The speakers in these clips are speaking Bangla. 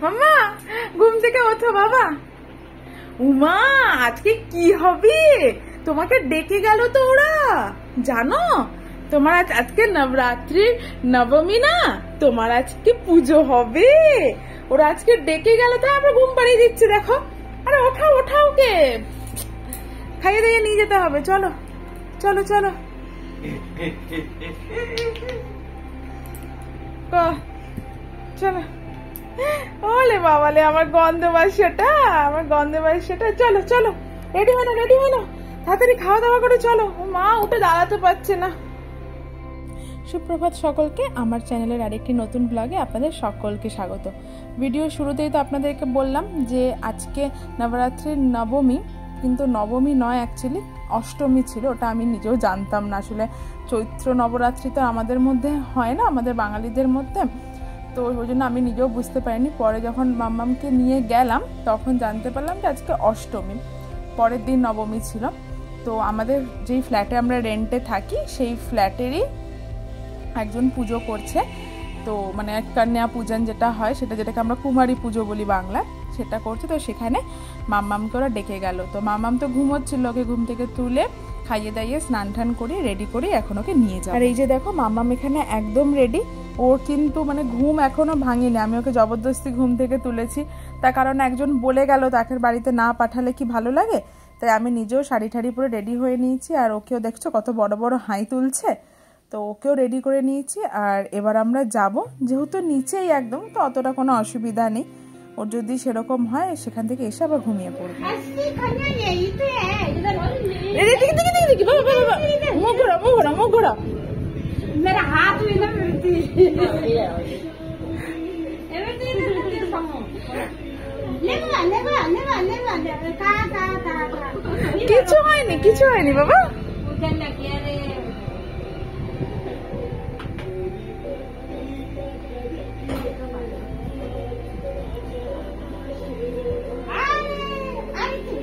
মাম্মা ঘুম থেকে ওঠো বাবা। উমা আজকে কি হবে, তোমাকে ডেকে গেল তো ওরা, জানো তোমার আজকে নবরাত্রির নবমী না, তোমার আজকে পুজো হবে। ওরা আজকে ডেকে গেল তো আমরা ঘুম পাড়িয়ে দিচ্ছি, দেখো। আরে ওঠাও ওঠাও, কে খাইয়ে দিয়ে নিয়ে যেতে হবে, চলো চলো চলো। চলো ওলে বাবালে আমার গন্ধবাসাটা, আমার গন্ধবাসাটা। চলো চলো রেডি হলো রেডি হলো, তাড়াতাড়ি খাওয়া দাওয়া করে চলো। মা উঠে দাঁড়াতে পারছে না। সুপ্রভাত সকলকে, আমার চ্যানেলের আরেকটি নতুন ব্লগে আপনাদের সকলকে স্বাগত। ভিডিও শুরুতেই তো আপনাদেরকে বললাম যে আজকে নবরাত্রির নবমী, কিন্তু নবমী নয়, অ্যাকচুয়ালি অষ্টমী ছিল। ওটা আমি নিজেও জানতাম না। আসলে চৈত্র নবরাত্রি তো আমাদের মধ্যে হয় না, আমাদের বাঙালিদের মধ্যে, তো ওই জন্য আমি নিজেও বুঝতে পারিনি। পরে যখন মাম্মামকে নিয়ে গেলাম তখন জানতে পারলাম যে আজকে অষ্টমী, পরের দিন নবমী ছিল। তো আমাদের যেই ফ্ল্যাটে আমরা রেন্টে থাকি সেই ফ্ল্যাটেরই একজন পুজো করছে, তো মানে কন্যা পূজন যেটা হয় সেটা, যেটাকে আমরা কুমারী পুজো বলি বাংলায়, সেটা করছে। তো সেখানে মাম্মামকে ওরা ডেকে গেল। তো মাম্মাম তো ঘুমোচ্ছিল, ওকে ঘুম থেকে তুলে খাইয়ে দাইয়ে স্নান টান করি রেডি করি এখন ওকে নিয়ে যাই। আর এই যে দেখো মাম্মাম এখানে একদম রেডি। ওর কিন্তু মানে ঘুম এখনো ভাঙিনি, আমি ওকে জবরদস্তি ঘুম থেকে তুলেছি। তার কারণ একজন বলে গেল তাকে বাড়িতে না পাঠালে কি ভালো লাগে, তাই আমি নিজেও শাড়ি ঠাড়ি পরে রেডি হয়ে নিয়েছি। আর ওকেও দেখছো কত বড় বড় হাই তুলছে, তো ওকেও রেডি করে নিয়েছি। আর এবার আমরা যাব, যেহেতু নিচেই একদম, তো অতটা কোনো অসুবিধা নেই। ওর যদি সেরকম হয় সেখান থেকে এসে আবার ঘুমিয়ে পড়বে। মুখ ঘোরা। मेरा हाथ में ना কিছু হয়নি কিছু হয়নি বাবা।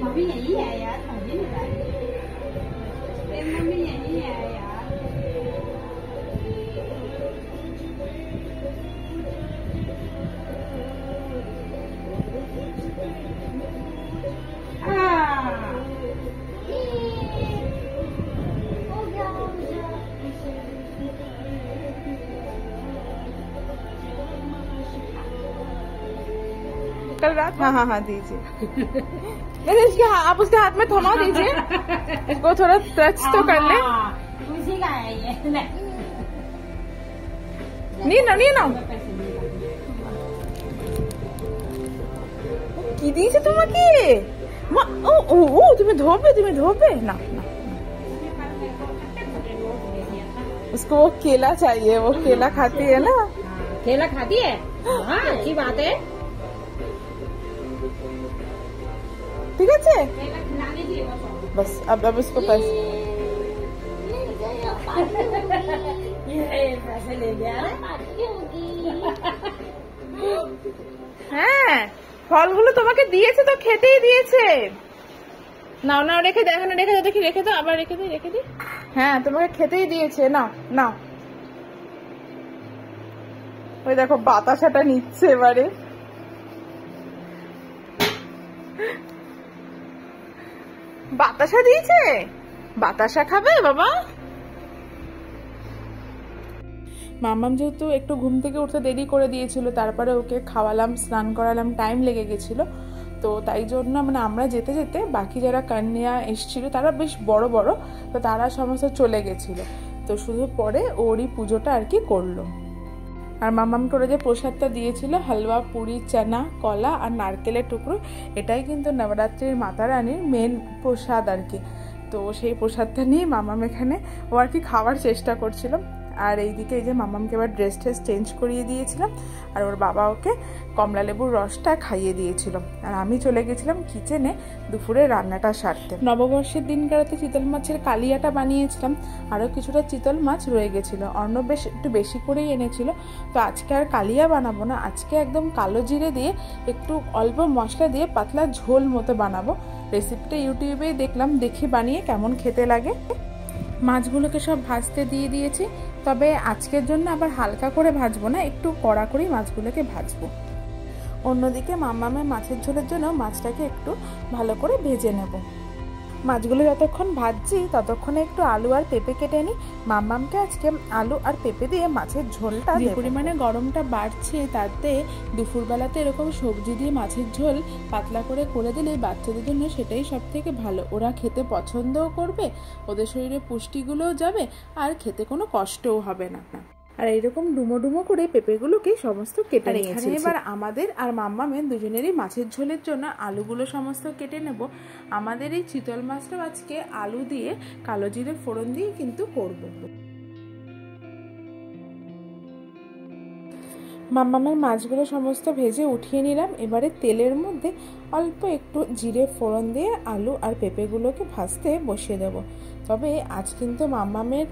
मम्मी यही है यार, समझे नहीं, मम्मी यही है यार। कल रात, हाँ हाँ हाँ दीजिए। नहीं इसके आप उसके हाथ में थमा दीजिए, इसको थोड़ा टच तो कर ले। उसी का है ये। नहीं ना नहीं ना কি দিয়েছে তোমাকে? মা ও ও ও তুমি ধোবে না না। उसको वो केला चाहिए, वो केला खाती है ना। केला खाती है, हाँ अच्छी बात है। ठीक है बस अब उसको पैसे ले गया। হ্যাঁ ফলগুলো তোমাকে দিয়েছে তো, খেতেই দিয়েছে। নাও নাও রেখে দে, এখন রেখে দে, দেখি রেখে দাও, আবার রেখে দি। হ্যাঁ তোমাকে খেতেই দিয়েছে, নাও নাও। ওই দেখো বাতাসাটা নিচ্ছে এবারে। বাতাসা দিয়েছে, বাতাসা খাবে বাবা। মাম্মাম যেহেতু একটু ঘুম থেকে উঠতে দেরি করে দিয়েছিল, তারপরে ওকে খাওয়ালাম, স্নান করালাম, টাইম লেগে গেছিল। তো তাই জন্য মানে আমরা যেতে যেতে বাকি যারা কন্যা এসেছিল তারা বেশ বড় বড়, তো তারা সমস্ত চলে গেছিল। তো শুধু পরে ওরই পুজোটা আর কি করলো। আর মাম্মাম করে যে প্রসাদটা দিয়েছিল, হালুয়া, পুরি, চানা, কলা আর নারকেলের টুকরো, এটাই কিন্তু নবরাত্রির মাতা রানীর মেন প্রসাদ আর কি। তো সেই প্রসাদটা নিয়ে মাম্মাম এখানে ও আর কি খাওয়ার চেষ্টা করছিল। আর এইদিকে এই যে মাম্মামকে এবার ড্রেস চেঞ্জ করিয়ে দিয়েছিলাম, আর ওর বাবা ওকে কমলা লেবুর রসটা খাইয়ে দিয়েছিল। আর আমি চলে গেছিলাম কিচেনে দুপুরে রান্নাটা সারতে। নববর্ষের দিনকারাতে চিতল মাছের কালিয়াটা বানিয়েছিলাম, আরও কিছুটা চিতল মাছ রয়ে গেছিলো। অর্ণব বেশ একটু বেশি করেই এনেছিল। তো আজকে আর কালিয়া বানাবো না, আজকে একদম কালো জিরে দিয়ে একটু অল্প মশলা দিয়ে পাতলা ঝোল মতো বানাবো। রেসিপিটা ইউটিউবেই দেখলাম, দেখে বানিয়ে কেমন খেতে লাগে। মাছগুলোকে সব ভাজতে দিয়ে দিয়েছি, তবে আজকের জন্য আবার হালকা করে ভাজবো না, একটু কড়া করেই মাছগুলোকে ভাজবো। অন্যদিকে মাম্মামের মাছের ঝোলের জন্য মাছটাকে একটু ভালো করে ভেজে নেব। মাছগুলো যতক্ষণ ভাজছি ততক্ষণে একটু আলু আর পেঁপে কেটে নিই। মাম্মামকে আজকে আলু আর পেঁপে দিয়ে মাছের ঝোলটা যে পরিমাণে গরমটা বাড়ছে, তাতে দুপুরবেলাতে এরকম সবজি দিয়ে মাছের ঝোল পাতলা করে করে দিলে বাচ্চাদের জন্য সেটাই সব থেকে ভালো। ওরা খেতে পছন্দও করবে, ওদের শরীরে পুষ্টিগুলোও যাবে, আর খেতে কোনো কষ্টও হবে না। আর এইরকম ডুমো ডুমো করে পেঁপেগুলোকে সমস্ত কেটে নিয়েছি। এবার আমাদের আর মাম্মামের দুজনেরই মাছের ঝোলের জন্য আলুগুলো সমস্ত কেটে নেব। আমাদের এই চিতল মাছটা আজকে আলু দিয়ে কালো জিরে ফোড়ন দিয়ে কিন্তু করব। মাম্মামের মাছগুলো সমস্ত ভেজে উঠিয়ে নিলাম। এবারে তেলের মধ্যে অল্প একটু জিরে ফোড়ন দিয়ে আলু আর পেঁপেগুলোকে ভাজতে বসিয়ে দেব। তবে আজ কিন্তু মাম্মামের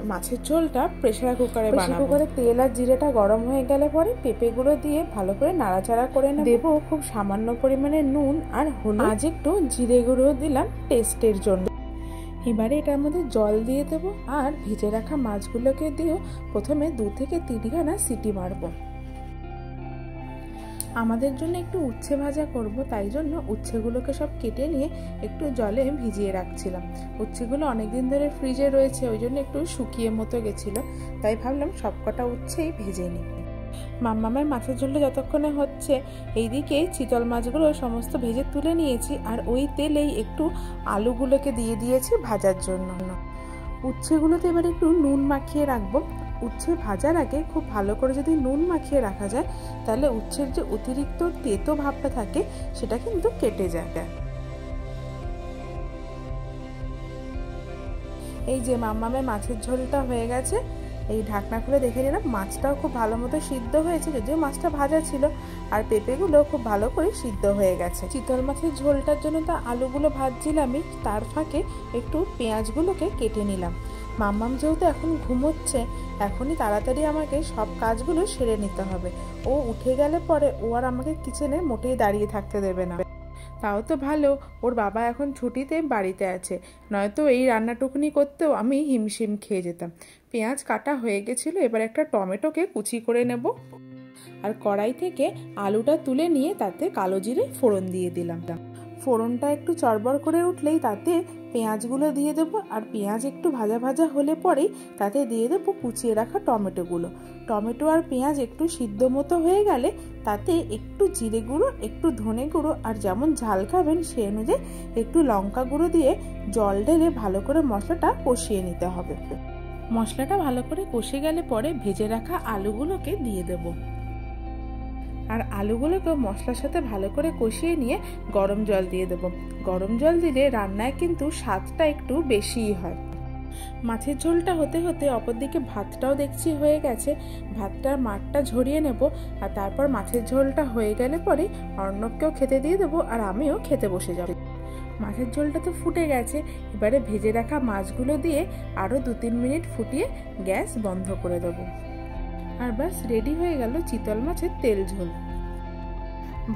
মাছের ঝোলটা প্রেসার কুকারে বানাবো। কুকারে তেল আর জিরেটা গরম হয়ে গেলে পরে পেঁপেগুলো দিয়ে ভালো করে নাড়াচাড়া করে দেব। খুব সামান্য পরিমাণে নুন আর হলুদ, আজ একটু জিরে গুঁড়ো দিলাম টেস্টের জন্য। এবারে এটার মধ্যে জল দিয়ে দেব আর ভেজে রাখা মাছগুলোকে দিয়েও প্রথমে 2 থেকে 3 খানা সিটি মারবো। আমাদের জন্য একটু উচ্ছে ভাজা করব, তাই জন্য উচ্ছেগুলোকে সব কেটে নিয়ে একটু জলে ভিজিয়ে রাখছিলাম। উচ্ছেগুলো অনেকদিন ধরে ফ্রিজে রয়েছে, ওই জন্য একটু শুকিয়ে মতো গেছিলো, তাই ভাবলাম সবকটা উচ্ছেই ভেজে নিই। মাম্মামের মাছের ঝোলটা যতক্ষণে হচ্ছে এইদিকে চিতল মাছগুলো সমস্ত ভেজে তুলে নিয়েছি, আর ওই তেলেই একটু আলুগুলোকে দিয়ে দিয়েছি ভাজার জন্য। উচ্ছেগুলোতে এবার একটু নুন মাখিয়ে রাখবো। উচ্ছে ভাজার আগে খুব ভালো করে যদি নুন মাখিয়ে রাখা যায়, তাহলে উচ্ছের যে অতিরিক্ত তেতো ভাবটা থাকে সেটা কিন্তু কেটে যায়। এই যে মাম্মামের মাছের ঝোলটা হয়ে গেছে, এই ঢাকনা খুলে দেখে নিলাম মাছটাও খুব ভালো মতো সিদ্ধ হয়েছে, যদিও মাছটা ভাজা ছিল, আর পেঁপেগুলো খুব ভালো করে সিদ্ধ হয়ে গেছে। চিতল মাছের ঝোলটার জন্য তো আলুগুলো ভাজছিলামই, তার ফাঁকে একটু পেঁয়াজগুলোকে কেটে নিলাম। মাম্মাম যেহেতু এখন ঘুমোচ্ছে, এখনই তাড়াতাড়ি আমাকে সব কাজগুলো সেরে নিতে হবে। ও উঠে গেলে পরে ও আর আমাকে কিচেনে মোটেই দাঁড়িয়ে থাকতে দেবে না। তাও তো ভালো ওর বাবা এখন ছুটিতে বাড়িতে আছে, নয়তো এই রান্নাটুকুনি করতেও আমি হিমশিম খেয়ে যেতাম। পেঁয়াজ কাটা হয়ে গেছিলো, এবার একটা টমেটোকে কুচি করে নেব। আর কড়াই থেকে আলুটা তুলে নিয়ে তাতে কালো জিরে ফোড়ন দিয়ে দিলাম। ফোড়নটা একটু চড়বড় করে উঠলেই তাতে পেঁয়াজগুলো দিয়ে দেবো, আর পেঁয়াজ একটু ভাজা ভাজা হলে পরেই তাতে দিয়ে দেবো কুচিয়ে রাখা টমেটোগুলো। টমেটো আর পেঁয়াজ একটু সিদ্ধ মতো হয়ে গেলে তাতে একটু জিরে গুঁড়ো, একটু ধনে গুঁড়ো, আর যেমন ঝাল খাবেন সে অনুযায়ী একটু লঙ্কা গুঁড়ো দিয়ে জল ঢেলে ভালো করে মশলাটা কষিয়ে নিতে হবে। মশলাটা ভালো করে কষে গেলে পরে ভেজে রাখা আলুগুলোকে দিয়ে দেবো, আর আলুগুলোকে মশলার সাথে ভালো করে কষিয়ে নিয়ে গরম জল দিয়ে দেবো। গরম জল দিলে রান্নায় কিন্তু স্বাদটা একটু বেশিই হয়। মাছের ঝোলটা হতে হতে অপরদিকে ভাতটাও দেখছি হয়ে গেছে। ভাতটার মাঠটা ঝরিয়ে নেব, আর তারপর মাছের ঝোলটা হয়ে গেলে পরে অর্ণবকেও খেতে দিয়ে দেবো, আর আমিও খেতে বসে যাব। মাছের ঝোলটা তো ফুটে গেছে, এবারে ভেজে রাখা মাছগুলো দিয়ে আরও 2-3 মিনিট ফুটিয়ে গ্যাস বন্ধ করে দেবো। আর ব্যাস রেডি হয়ে গেল চিতল মাছের তেল ঝোল।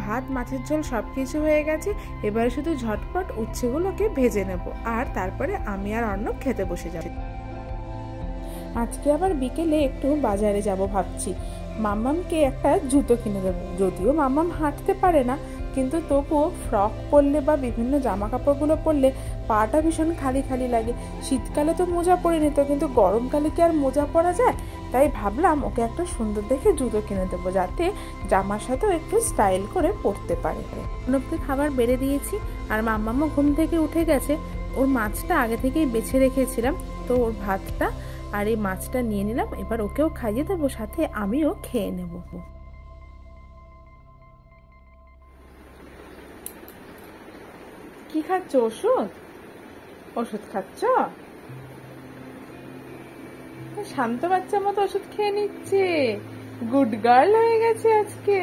ভাত, মাছের ঝোল সব কিছু হয়ে গেছে, এবারে শুধু ঝটপট উচ্ছেগুলোকে ভেজে নেব, আর তারপরে আমি আর অর্ণব খেতে বসে যাব। আজকে আবার বিকেলে একটু বাজারে যাব ভাবছি। মাম্মামকে একটা জুতো কিনে দেবো। যদিও মাম্মাম হাঁটতে পারে না, কিন্তু তবুও ফ্রক পরলে বা বিভিন্ন জামা কাপড়গুলো পরলে পাটা ভীষণ খালি খালি লাগে। শীতকালে তো মোজা পরে নিত, কিন্তু গরমকালে কি আর মোজা পরা যায়? তাই ভাবলাম ওকে একটা সুন্দর দেখে জুতো কিনে দেবো, যাতে জামার সাথেও একটু স্টাইল করে পরতে পারে। অর্ণবকে খাবার বেড়ে দিয়েছি, আর মাম্মামও ঘুম থেকে উঠে গেছে। ওর মাছটা আগে থেকেই বেছে রেখেছিলাম, তো ওর ভাতটা আর এই মাছটা নিয়ে নিলাম। এবার ওকেও খাইয়ে দেবো, সাথে আমিও খেয়ে নেব। কি খাচ্ছ? ওষুধ? ওষুধ খাচ্ছ? শান্ত বাচ্চার মতো ওষুধ খেয়ে নিচ্ছে। গুড গার্ল হয়ে গেছে আজকে।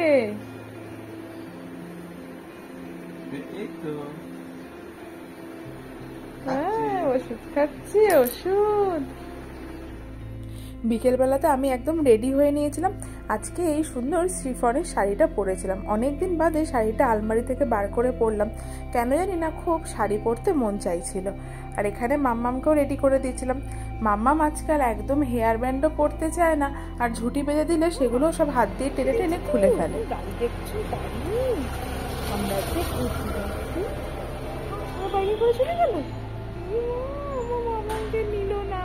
হ্যাঁ, ওষুধ খাচ্ছি, ওষুধ। বিকেল বেলাতে আমি একদম রেডি হয়ে নিয়েছিলাম, আজকে এই সুন্দর শ্রীফনের শাড়িটা পরেছিলাম, অনেকদিন বাদে শাড়িটা আলমারি থেকে বার করে পরলাম, কেন জানি না খুব শাড়ি পরতে মন চাইছিল। আর এখানে মাম্মামকেও রেডি করে দিয়েছিলাম। মাম্মাম আজকাল একদম হেয়ার ব্যান্ডও পরতে চায় না, আর ঝুঁটি বেঁধে দিলে সেগুলো সব হাত দিয়ে টেনে টেনে খুলে ফেলে। বাইরে করে চলে গেল, মামাকে নিল না।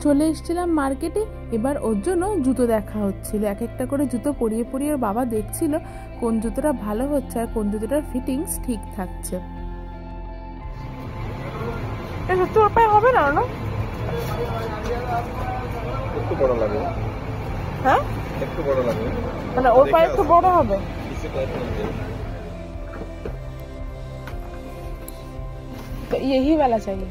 চলে এসেছিলাম মার্কেটে, এবার ওর জন্য জুতো দেখা হচ্ছিল। এক একটা করে জুতো পরিয়ে পরিয়ে ওর বাবা দেখছিল কোন জুতোটা ভালো হচ্ছে আর কোন জুতোটার ফিটিংস ঠিক থাকছে। তোর পায়ে হবে না, না একটু বড় লাগে। হ্যাঁ একটু বড় লাগে, মানে ওর পায়ে একটু বড় হবে। তো यही वाला चाहिए।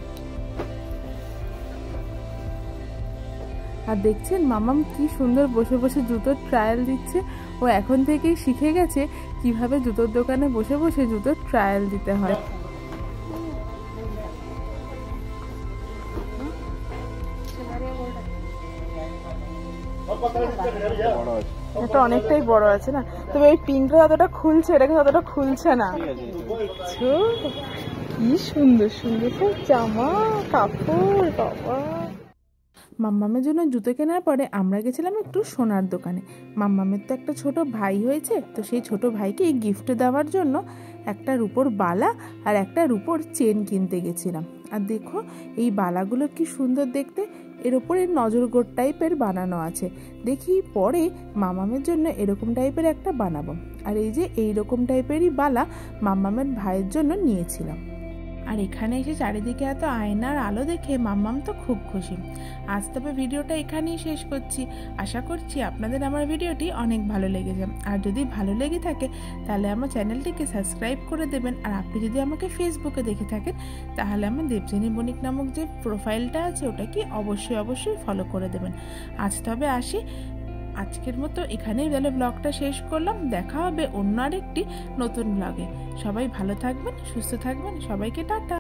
আর দেখছেন মামাম কি সুন্দর বসে বসে জুতোর ট্রায়াল দিচ্ছে। ও এখন থেকেই শিখে গেছে কিভাবে জুতোর দোকানে বসে বসে জুতোর ট্রায়াল দিতে হয়। এটা অনেকটাই বড় আছে না, তবে ওই পিঙ্কটা যতটা খুলছে এটা ততটা খুলছে না। কি সুন্দর সুন্দর সব জামা কাপড় বাবা। মাম্মামের জন্য জুতো কেনার পরে আমরা গেছিলাম একটু সোনার দোকানে। মাম্মামের তো একটা ছোট ভাই হয়েছে, তো সেই ছোট ভাইকে গিফট দেওয়ার জন্য একটা রূপোর বালা আর একটা রূপোর চেন কিনতে গেছিলাম। আর দেখো এই বালাগুলো কি সুন্দর দেখতে, এর ওপরে নজরগোট টাইপের বানানো আছে। দেখি পরে মামামের জন্য এরকম টাইপের একটা বানাবো। আর এই যে এইরকম টাইপেরই বালা মাম্মামের ভাইয়ের জন্য নিয়েছিলাম। আর এখানে এসে চারিদিকে এত আয়নার আলো দেখে মাম্মাম তো খুব খুশি। আজ তবে ভিডিওটা এখানেই শেষ করছি। আশা করছি আপনাদের আমার ভিডিওটি অনেক ভালো লেগেছে। আর যদি ভালো লেগে থাকে তাহলে আমার চ্যানেলটিকে সাবস্ক্রাইব করে দেবেন। আর আপনি যদি আমাকে ফেসবুকে দেখে থাকেন তাহলে আমার দেবযানী বণিক নামক যে প্রোফাইলটা আছে ওটাকে অবশ্যই অবশ্যই ফলো করে দেবেন। আজ তবে আসি, আজকের মতো এখানেই তাহলে ব্লগটা শেষ করলাম। দেখা হবে অন্য আরেকটি নতুন ব্লগে। সবাই ভালো থাকবেন, সুস্থ থাকবেন, সবাইকে টাটা।